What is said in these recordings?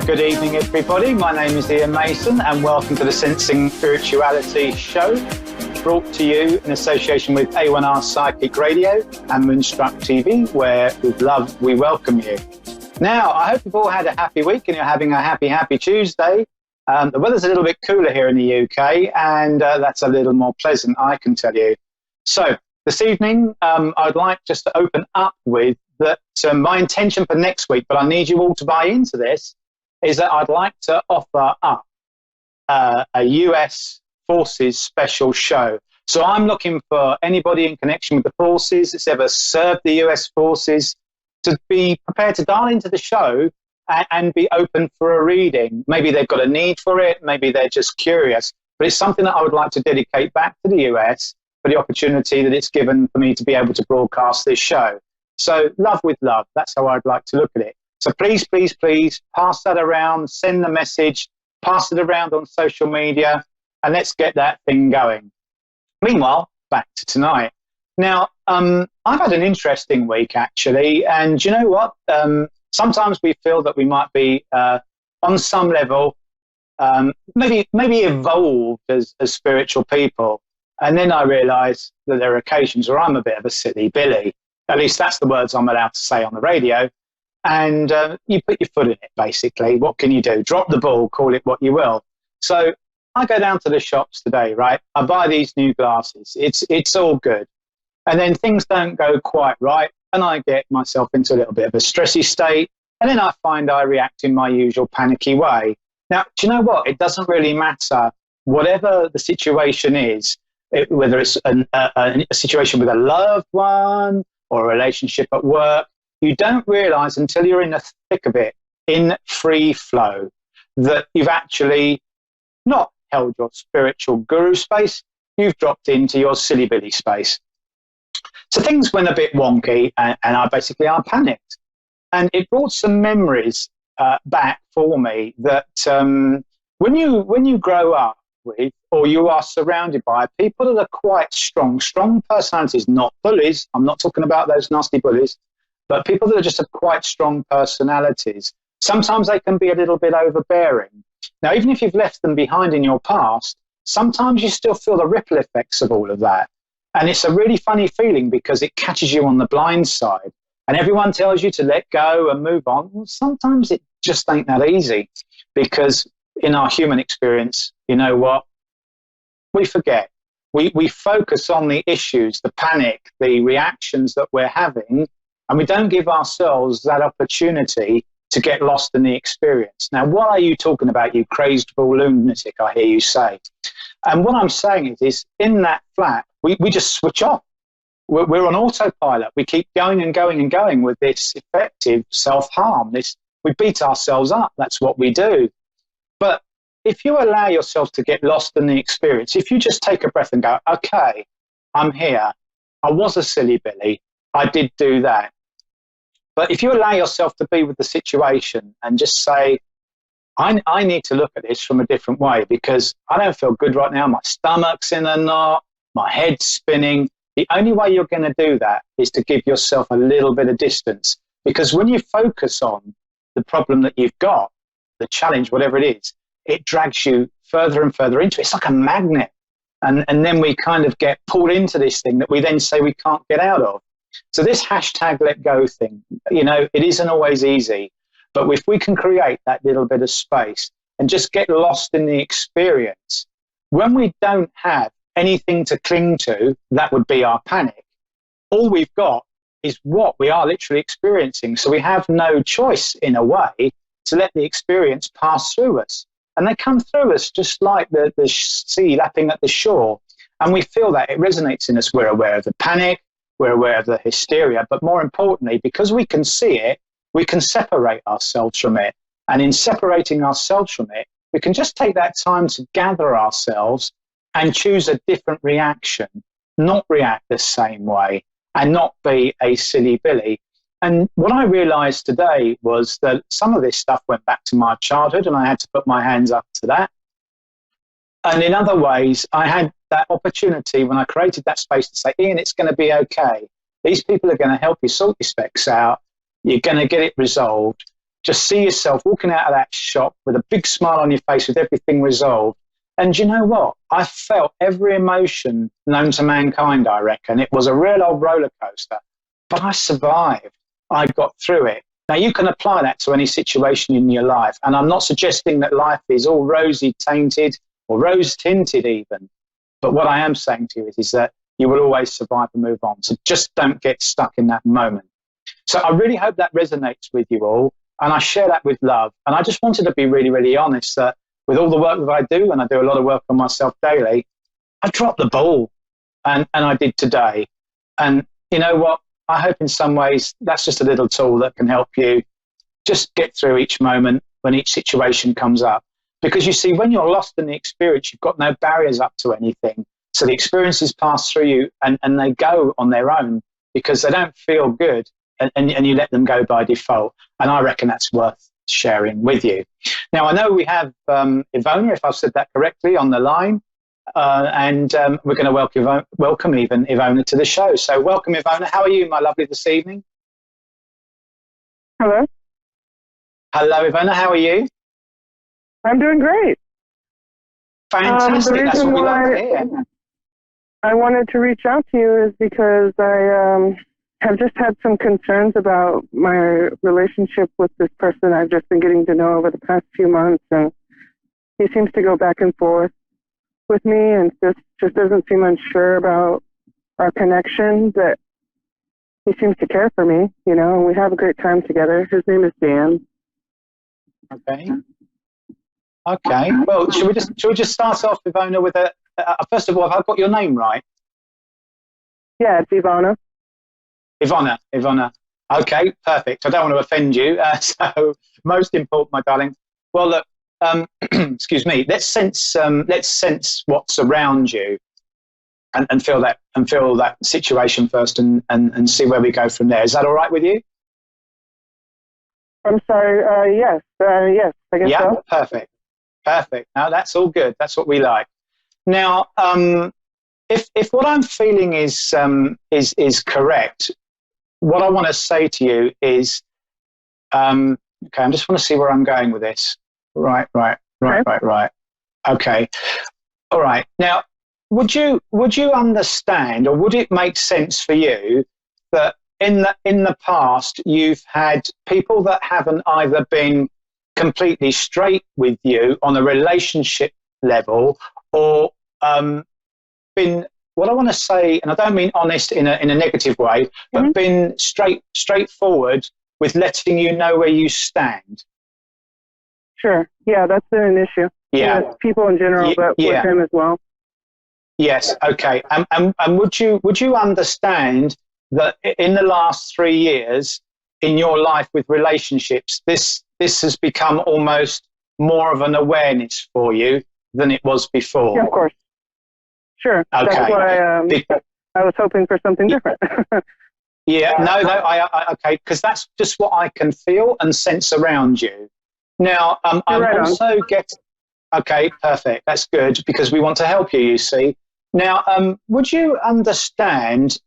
Good evening, everybody. My name is Iain Mason, and welcome to the Sensing Spirituality Show, brought to you in association with A1R Psychic Radio and Moonstruck TV, where with love we welcome you. Now, I hope you've all had a happy week and you're having a happy Tuesday. The weather's a little bit cooler here in the UK, and that's a little more pleasant, I can tell you. So, this evening, I'd like just to open up with that my intention for next week, but I need you all to buy into this, is that I'd like to offer up a US Forces special show. So I'm looking for anybody in connection with the Forces that's ever served the US Forces to be prepared to dial into the show and be open for a reading. Maybe they've got a need for it, maybe they're just curious, but it's something that I would like to dedicate back to the US for the opportunity that it's given for me to be able to broadcast this show. So love with love, that's how I'd like to look at it. So please, please, please pass that around, send the message, pass it around on social media, and let's get that thing going. Meanwhile, back to tonight. Now, I've had an interesting week, actually, and you know what? Sometimes we feel that we might be, on some level, maybe evolved as spiritual people, and then I realise that there are occasions where I'm a bit of a silly Billy. At least that's the words I'm allowed to say on the radio. And you put your foot in it, basically. What can you do? Drop the ball, call it what you will. So I go down to the shops today, right? I buy these new glasses. It's all good. And then things don't go quite right, and I get myself into a little bit of a stressy state, and then I find I react in my usual panicky way. Now, do you know what? It doesn't really matter. Whatever the situation is, whether it's a situation with a loved one or a relationship at work, you don't realise until you're in the thick of it, in free flow, that you've actually not held your spiritual guru space, you've dropped into your silly Billy space. So things went a bit wonky, and I panicked. And it brought some memories back for me that when you grow up with, or you are surrounded by people that are quite strong personalities, not bullies, I'm not talking about those nasty bullies, but people that are just have quite strong personalities, sometimes they can be a little bit overbearing. Now, even if you've left them behind in your past, sometimes you still feel the ripple effects of all of that. And it's a really funny feeling because it catches you on the blind side. And everyone tells you to let go and move on. Well, sometimes it just ain't that easy, because in our human experience, you know what? We forget. We focus on the issues, the panic, the reactions that we're having, and we don't give ourselves that opportunity to get lost in the experience. Now, what are you talking about, you crazed bull lunatic, I hear you say. And what I'm saying is in that flat, we just switch off. We're on autopilot. We keep going and going and going with this effective self-harm. We beat ourselves up. That's what we do. But if you allow yourself to get lost in the experience, if you just take a breath and go, okay, I'm here. I was a silly Billy. I did do that. But if you allow yourself to be with the situation and just say, I need to look at this from a different way because I don't feel good right now. My stomach's in a knot, my head's spinning. The only way you're going to do that is to give yourself a little bit of distance, because when you focus on the problem that you've got, the challenge, whatever it is, it drags you further and further into it. It's like a magnet. And then we kind of get pulled into this thing that we then say we can't get out of. So this hashtag let go thing, you know, it isn't always easy, but if we can create that little bit of space and just get lost in the experience, when we don't have anything to cling to, that would be our panic. All we've got is what we are literally experiencing. So we have no choice in a way to let the experience pass through us. And they come through us just like the sea lapping at the shore. And we feel that it resonates in us. We're aware of the panic. We're aware of the hysteria, but more importantly, because we can see it, we can separate ourselves from it. And in separating ourselves from it, we can just take that time to gather ourselves and choose a different reaction, not react the same way and not be a silly Billy. And what I realized today was that some of this stuff went back to my childhood and I had to put my hands up to that. And in other ways, I had that opportunity when I created that space to say, Iain, it's going to be okay. These people are going to help you sort your specs out. You're going to get it resolved. just see yourself walking out of that shop with a big smile on your face with everything resolved. And you know what? I felt every emotion known to mankind, I reckon. It was a real old roller coaster, but I survived. I got through it. Now, you can apply that to any situation in your life. And I'm not suggesting that life is all rosy tainted or rose tinted even. But what I am saying to you is that you will always survive and move on. So just don't get stuck in that moment. So I really hope that resonates with you all. And I share that with love. And I just wanted to be really, really honest that with all the work that I do, and I do a lot of work on myself daily, I dropped the ball. And I did today. And you know what? I hope in some ways that's just a little tool that can help you just get through each moment when each situation comes up. Because you see, when you're lost in the experience, you've got no barriers up to anything. So the experiences pass through you and they go on their own because they don't feel good and you let them go by default. And I reckon that's worth sharing with you. Now, I know we have Ivona, if I've said that correctly, on the line. And we're going to welcome even Ivona to the show. So welcome, Ivona. How are you, my lovely, this evening? Hello. Hello, Ivona. How are you? I'm doing great. Fantastic. That's what we love to hear. I wanted to reach out to you is because I have just had some concerns about my relationship with this person I've just been getting to know over the past few months. And he seems to go back and forth with me and just doesn't seem unsure about our connection, but he seems to care for me, you know, and we have a great time together. His name is Dan. Okay. Okay. Well, should we just start off, Ivona, with first of all, have I got your name right? Yeah, it's Ivona. Ivona. Okay, perfect. I don't want to offend you. So most important, my darling. Well, look, excuse me. Let's sense what's around you, and feel that situation first, and see where we go from there. Is that all right with you? I'm sorry. Yes. Yes. I guess so. Perfect. Now that's all good. That's what we like. Now, if what I'm feeling is correct, what I want to say to you is, okay, I just want to see where I'm going with this. Right. Okay. All right. Now, would you understand, or would it make sense for you that in the past you've had people that haven't either been completely straight with you on a relationship level, or been, what I want to say, and I don't mean honest in a negative way, but been straightforward with letting you know where you stand? Sure. Yeah, that's been an issue. Yeah. With people in general, but with him as well. Yes. Okay. And would you understand that in the last 3 years in your life with relationships, this has become almost more of an awareness for you than it was before? Yeah, of course. Sure. Okay. That's why I was hoping for something different. Yeah. No. Okay. Because that's just what I can feel and sense around you. Now, I'm also getting. Okay. Perfect. That's good, because we want to help you. You see. Now, would you understand?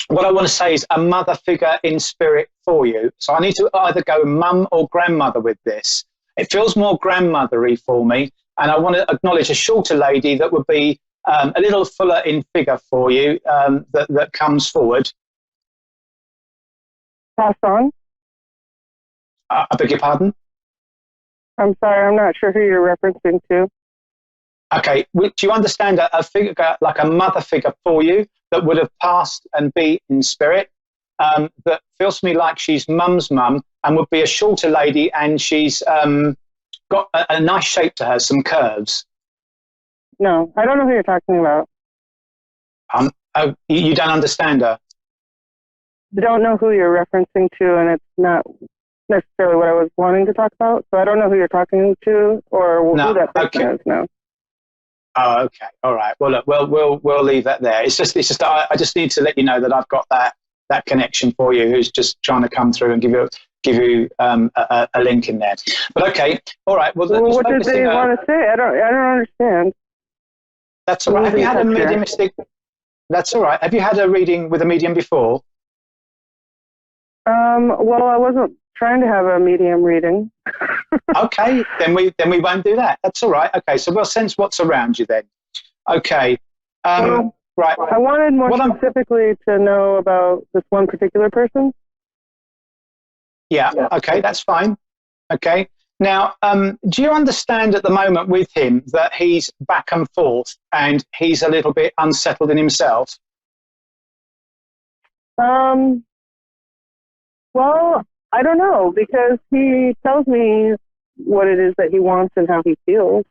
What I want to say is a mother figure in spirit for you. So I need to either go mum or grandmother with this. It feels more grandmothery for me, and I want to acknowledge a shorter lady that would be a little fuller in figure for you, that comes forward. Pass on. I beg your pardon? I'm sorry, I'm not sure who you're referencing to. Okay, do you understand a figure like a mother figure for you that would have passed and be in spirit, that feels to me like she's mum's mum and would be a shorter lady, and she's got a nice shape to her, some curves? No, I don't know who you're talking about. Oh, you don't understand her? I don't know who you're referencing to, and it's not necessarily what I was wanting to talk about. So I don't know who you're talking to or who that person is. No. Oh, okay. All right. Well, look, we'll leave that there. It's just I just need to let you know that I've got that connection for you, who's just trying to come through and give you a link in there. But okay. All right. Well, what did they want to say? I don't understand. That's all right. Have you had a mediumistic? That's all right. Have you had a reading with a medium before? Well, I wasn't trying to have a medium reading. Okay, then we won't do that. That's all right. Okay, so we'll sense what's around you then. Okay. Well, right. I wanted more specifically to know about this one particular person. Yeah. Okay, that's fine. Okay. Now, do you understand at the moment with him that he's back and forth and he's a little bit unsettled in himself? Well, I don't know, because he tells me what it is that he wants and how he feels.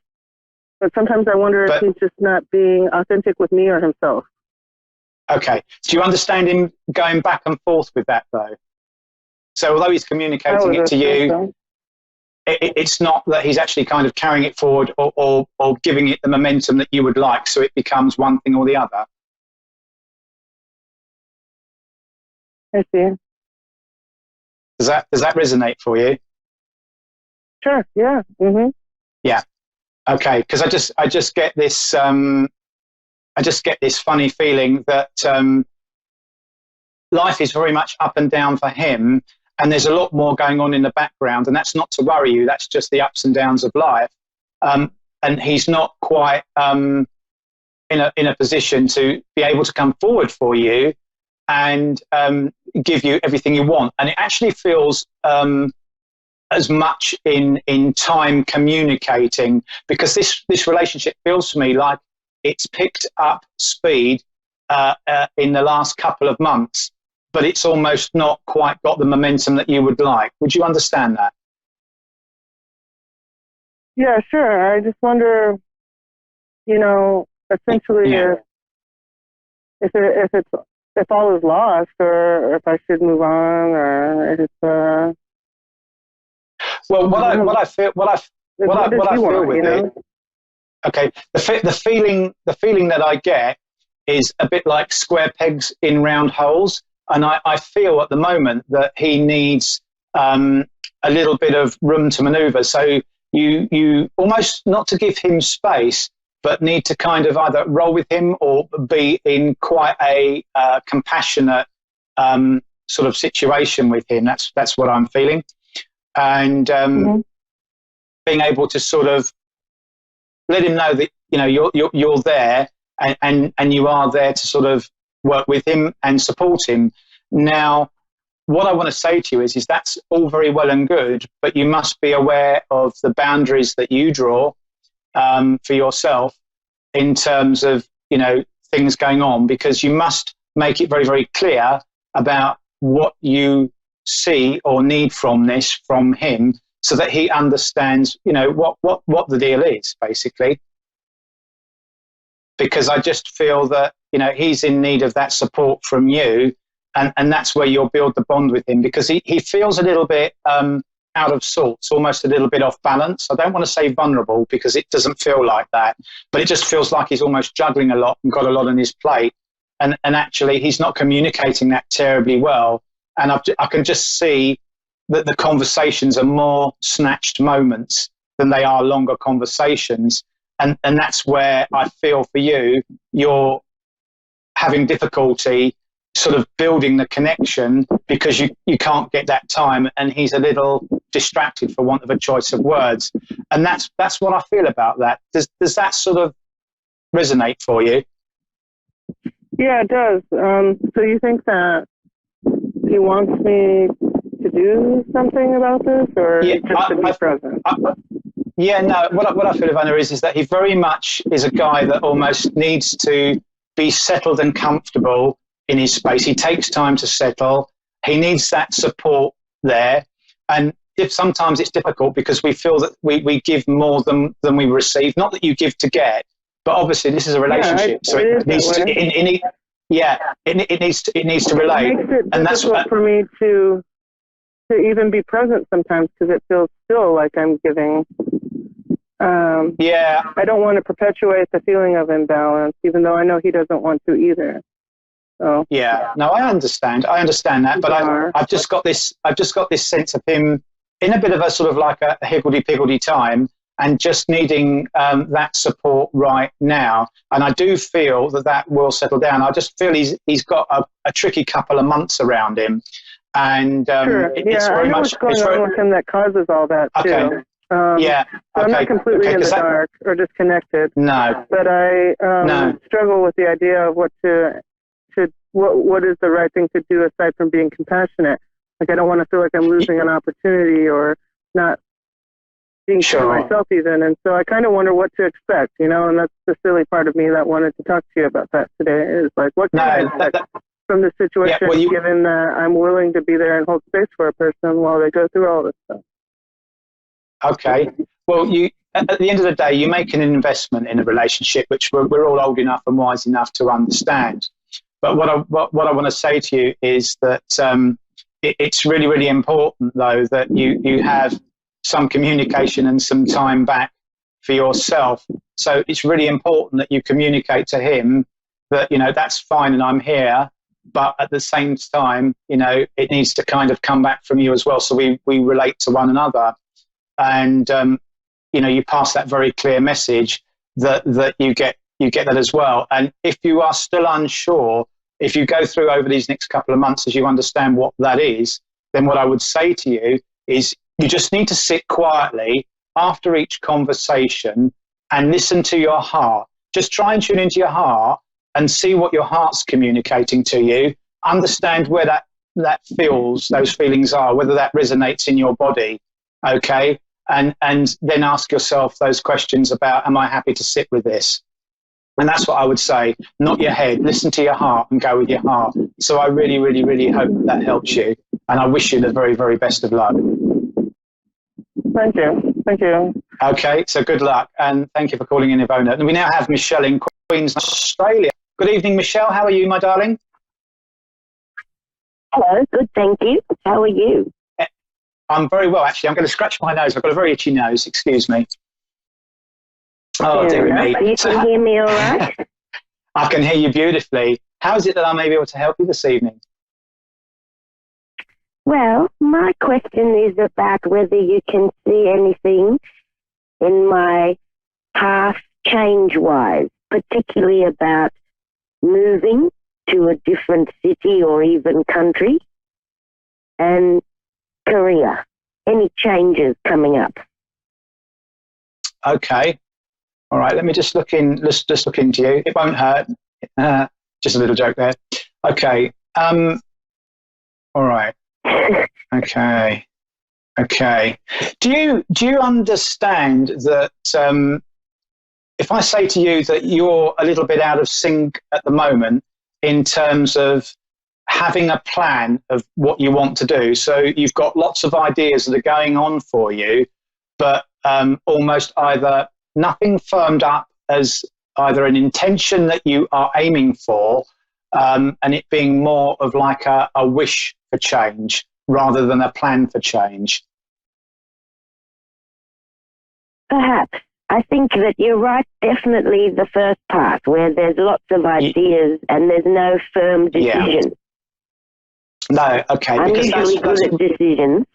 But sometimes I wonder if he's just not being authentic with me or himself. Okay. Do you understand him going back and forth with that, though? So although he's communicating it to you, it's not that he's actually kind of carrying it forward or giving it the momentum that you would like, so it becomes one thing or the other. I see. Does that resonate for you? Sure. Yeah. Mm-hmm. Yeah. Okay. Because I just get this funny feeling that life is very much up and down for him, and there's a lot more going on in the background, and that's not to worry you. That's just the ups and downs of life. And he's not quite in a position to be able to come forward for you and give you everything you want. And it actually feels as much in time communicating, because this relationship feels to me like it's picked up speed in the last couple of months, but it's almost not quite got the momentum that you would like. Would you understand that? Yeah, sure. I just wonder, essentially, if all is lost, or if I should move on, or if it's. Well, what I feel with it. Okay, the feeling that I get is a bit like square pegs in round holes, and I feel at the moment that he needs a little bit of room to manoeuvre. So you almost, not to give him space, but need to kind of either roll with him or be in quite a compassionate sort of situation with him. That's what I'm feeling, and being able to sort of let him know that you're there and you are there to sort of work with him and support him. Now, what I want to say to you is that's all very well and good, but you must be aware of the boundaries that you draw for yourself in terms of things going on, because you must make it very, very clear about what you see or need from him, so that he understands what the deal is, basically. Because I just feel that he's in need of that support from you, and that's where you'll build the bond with him, because he feels a little bit out of sorts, almost a little bit off balance. I don't want to say vulnerable, because it doesn't feel like that, but it just feels like he's almost juggling a lot and got a lot on his plate, and actually he's not communicating that terribly well. And I can just see that the conversations are more snatched moments than they are longer conversations. And that's where I feel for you're having difficulty sort of building the connection, because you can't get that time, and he's a little distracted, for want of a choice of words. And that's what I feel about that. Does that sort of resonate for you? Yeah, it does. So you think that he wants me to do something about this, or just to be present? Yeah, no, what I feel, Ivana, is that he very much is a guy that almost needs to be settled and comfortable in his space. He takes time to settle. He needs that support there. And if sometimes it's difficult, because we feel that we give more than we receive. Not that you give to get, but obviously this is a relationship, so it needs to. It needs to relate. It makes it and that's difficult for me to even be present sometimes, because it feels still like I'm giving. I don't want to perpetuate the feeling of imbalance, even though I know he doesn't want to either. So no, I understand that, but I've just got this sense of him in a bit of a sort of like a higgledy-piggledy time, and just needing that support right now. And I do feel that will settle down. I just feel he's got a tricky couple of months around him, And Sure. it's I very know much... what's going on with him that causes all that, Okay. too. So I'm not completely in the dark or disconnected. No. But I struggle with the idea of what is the right thing to do aside from being compassionate. Like, I don't want to feel like I'm losing an opportunity or not being true to myself even. And so I kind of wonder what to expect, and that's the silly part of me that wanted to talk to you about that today is like, what can I expect from the situation, given that I'm willing to be there and hold space for a person while they go through all this stuff. Okay. Well, at the end of the day, you make an investment in a relationship, which we're all old enough and wise enough to understand. But what I want to say to you is that it's really, really important, though, that you have some communication and some time back for yourself. So it's really important that you communicate to him that, that's fine and I'm here. But at the same time, it needs to kind of come back from you as well. So we relate to one another. And, you pass that very clear message that you get that as well. And if you are still unsure, if you go through over these next couple of months as you understand what that is, then what I would say to you is you just need to sit quietly after each conversation and listen to your heart. Just try and tune into your heart and see what your heart's communicating to you. Understand where that those feelings are, whether that resonates in your body, okay? And then ask yourself those questions about, am I happy to sit with this? And that's what I would say, not your head. Listen to your heart and go with your heart. So I really, really, really hope that helps you. And I wish you the very, very best of luck. Thank you. Thank you. Okay, so good luck. And thank you for calling in, Ivona. And we now have Michelle in Queensland, Australia. Good evening, Michelle. How are you, my darling? Hello. Good, thank you. How are you? I'm very well, actually. I'm going to scratch my nose. I've got a very itchy nose. Excuse me. Oh, dear me. You can hear me all right? I can hear you beautifully. How is it that I may be able to help you this evening? Well, my question is about whether you can see anything in my path change-wise, particularly about moving to a different city or even country, and career. Any changes coming up? Okay. All right. Let me just look in. Let's just look into you. It won't hurt. Just a little joke there. Okay. All right. Okay. Okay. Do you understand that if I say to you that you're a little bit out of sync at the moment in terms of having a plan of what you want to do? So you've got lots of ideas that are going on for you, but almost either nothing firmed up as either an intention that you are aiming for, and it being more of like a wish for change rather than a plan for change. Perhaps. I think that you're right, definitely the first part, where there's lots of ideas and there's no firm decision. No, okay. I'm usually good at decisions.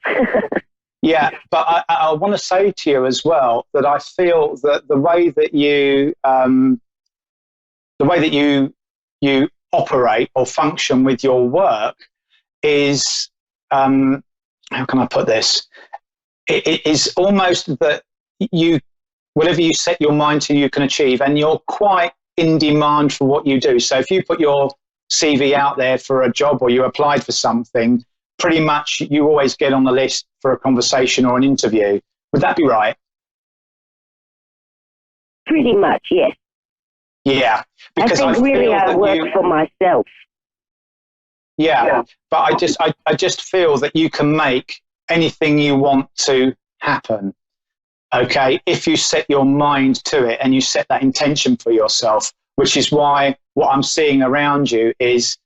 Yeah, but I want to say to you as well that I feel that the way that you operate or function with your work is, how can I put this? It is almost that whatever you set your mind to, you can achieve, and you're quite in demand for what you do. So if you put your CV out there for a job or you applied for something, pretty much you always get on the list for a conversation or an interview. Would that be right? Pretty much, yes. Yeah. Because I think really I work for myself. Yeah, but I just feel that you can make anything you want to happen. Okay, if you set your mind to it and you set that intention for yourself, which is why what I'm seeing around you is,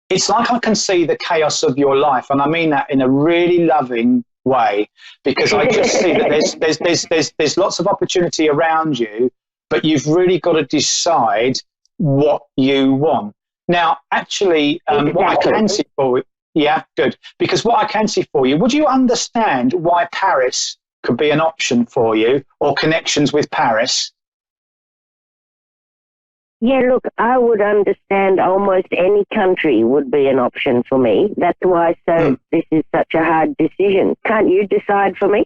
it's like I can see the chaos of your life, and I mean that in a really loving way, because I just see that there's lots of opportunity around you, but you've really got to decide what you want. Now, actually, Exactly. What I can see for you, yeah, good, because what I can see for you, would you understand why Paris could be an option for you, or connections with Paris? Yeah, look, I would understand almost any country would be an option for me. That's why this is such a hard decision. Can't you decide for me?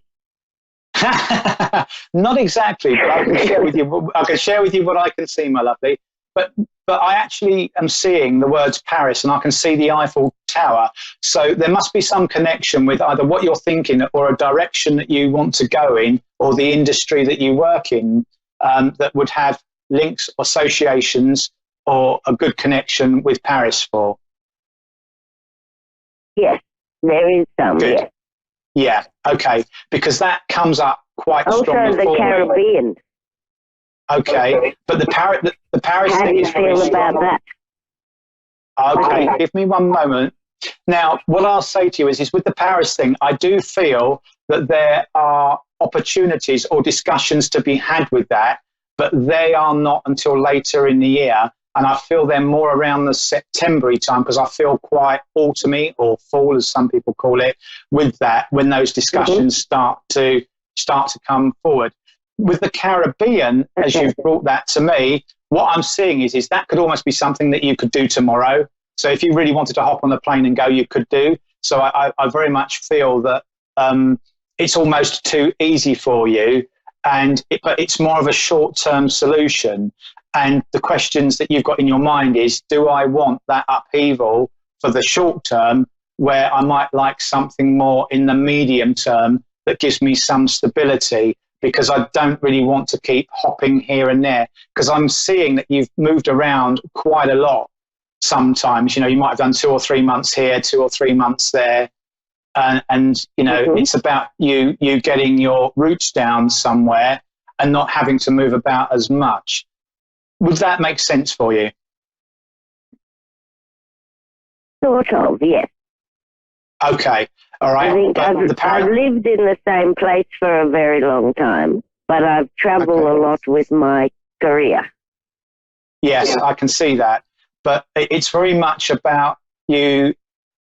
Not exactly, but I can share with you. I can share with you what I can see, my lovely. But I actually am seeing the words Paris, and I can see the Eiffel Tower. So there must be some connection with either what you're thinking or a direction that you want to go in, or the industry that you work in, that would have links, associations, or a good connection with Paris for. Yes, there is some. Good. Yes. Yeah, okay, because that comes up quite also strongly. Also the Caribbean. Okay, but the Paris How thing do you is very feel strong. about that? Okay, give me one moment. Now, what I'll say to you is with the Paris thing, I do feel that there are opportunities or discussions to be had with that, but they are not until later in the year. And I feel they're more around the September-y time, because I feel quite autumny, or fall as some people call it, with that, when those discussions start to come forward. With the Caribbean, as you've brought that to me, what I'm seeing is that could almost be something that you could do tomorrow. So if you really wanted to hop on the plane and go, you could do. So I very much feel that it's almost too easy for you, but it's more of a short-term solution. And the questions that you've got in your mind is, do I want that upheaval for the short term, where I might like something more in the medium term that gives me some stability, because I don't really want to keep hopping here and there, because I'm seeing that you've moved around quite a lot sometimes. You know, you might have done 2 or 3 months here, 2 or 3 months there. And you know, it's about you getting your roots down somewhere and not having to move about as much. Would that make sense for you? Sort of, yes. Okay, all right. I think I've lived in the same place for a very long time, but I've traveled a lot with my career. Yes, I can see that. But it's very much about you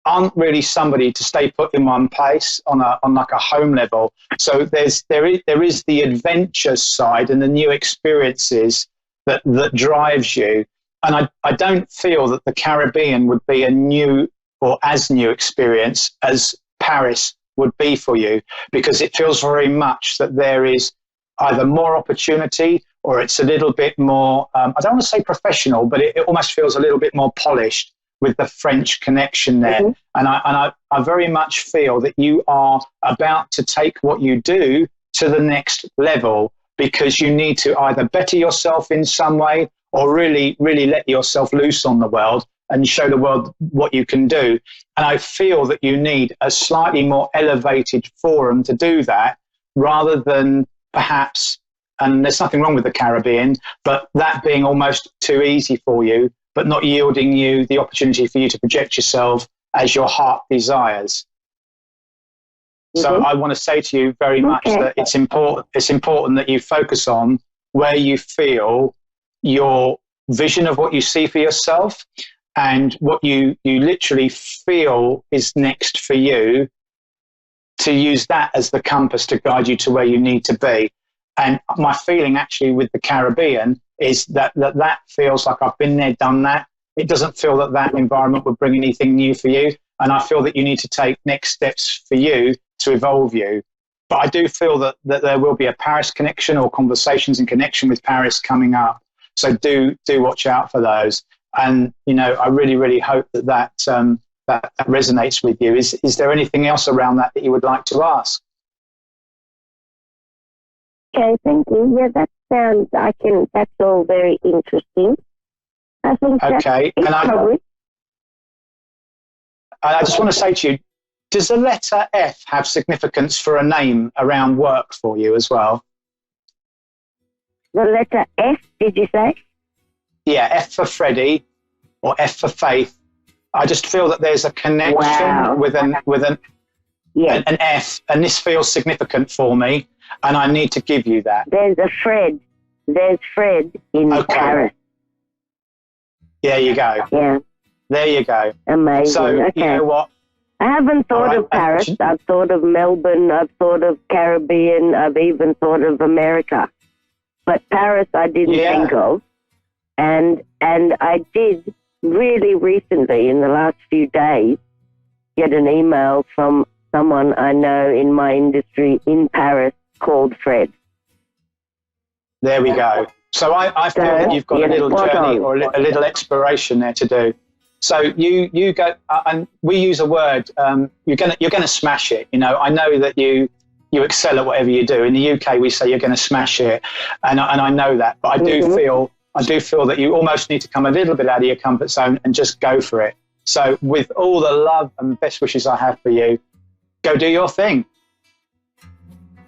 aren't really somebody to stay put in one place on like a home level. So there is the adventure side and the new experiences that drives you. And I don't feel that the Caribbean would be a new or as new experience as Paris would be for you, because it feels very much that there is either more opportunity, or it's a little bit more, I don't want to say professional, but it almost feels a little bit more polished with the French connection there. And I very much feel that you are about to take what you do to the next level, because you need to either better yourself in some way, or really, really let yourself loose on the world and show the world what you can do. And I feel that you need a slightly more elevated forum to do that, rather than perhaps, and there's nothing wrong with the Caribbean, but that being almost too easy for you, but not yielding you the opportunity for you to project yourself as your heart desires. So I want to say to you very much that it's important that you focus on where you feel your vision of what you see for yourself, and what you literally feel is next for you, to use that as the compass to guide you to where you need to be. And my feeling actually with the Caribbean is that feels like I've been there, done that. It doesn't feel that environment would bring anything new for you. And I feel that you need to take next steps for you to evolve you. But I do feel that there will be a Paris connection, or conversations in connection with Paris coming up. So do watch out for those. And, you know, I really, really hope that resonates with you. Is there anything else around that you would like to ask? Okay, thank you. Yeah, that's all very interesting. I think okay. And I just want to say to you, does the letter F have significance for a name around work for you as well? The letter F, did you say? Yeah, F for Freddie, or F for Faith. I just feel that there's a connection with an F, and this feels significant for me, and I need to give you that. There's Fred in Paris. There you go. Yeah. There you go. Amazing. So, okay. You know what? I haven't thought of Paris. I've thought of Melbourne. I've thought of Caribbean. I've even thought of America. But Paris I didn't think of. And I did really recently, in the last few days, get an email from someone I know in my industry in Paris called Fred. There we go. So I feel that you've got a little journey or a little exploration there to do. So you go, and we use a word. You're gonna smash it. You know, I know that you excel at whatever you do. In the UK, we say you're going to smash it, and I know that. But I do feel that you almost need to come a little bit out of your comfort zone and just go for it. So with all the love and best wishes I have for you, go do your thing.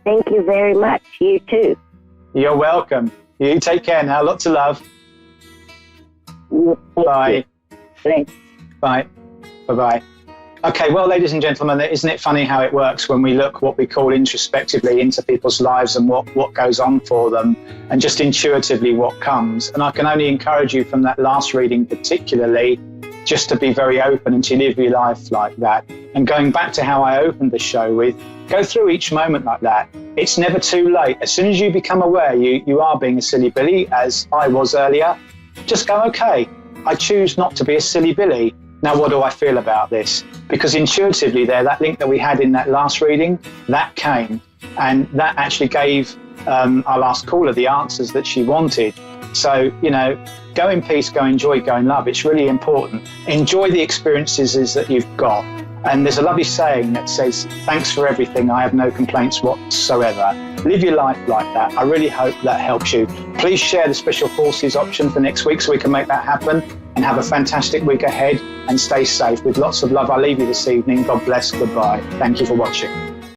Thank you very much. You too. You're welcome. You take care now. Lots of love. Bye. Thanks. Bye. Bye-bye. Okay, well, ladies and gentlemen, isn't it funny how it works when we look what we call introspectively into people's lives and what goes on for them and just intuitively what comes. And I can only encourage you from that last reading particularly just to be very open and to live your life like that. And going back to how I opened the show with, go through each moment like that. It's never too late. As soon as you become aware you are being a silly Billy, as I was earlier, just go, okay, I choose not to be a silly Billy. Now, what do I feel about this? Because intuitively there, that link that we had in that last reading, that came, and that actually gave our last caller the answers that she wanted. So, you know, go in peace, go enjoy, go in love. It's really important. Enjoy the experiences that you've got. And there's a lovely saying that says, thanks for everything, I have no complaints whatsoever. Live your life like that. I really hope that helps you. Please share the Special Forces option for next week so we can make that happen, and have a fantastic week ahead and stay safe. With lots of love, I leave you this evening. God bless. Goodbye. Thank you for watching.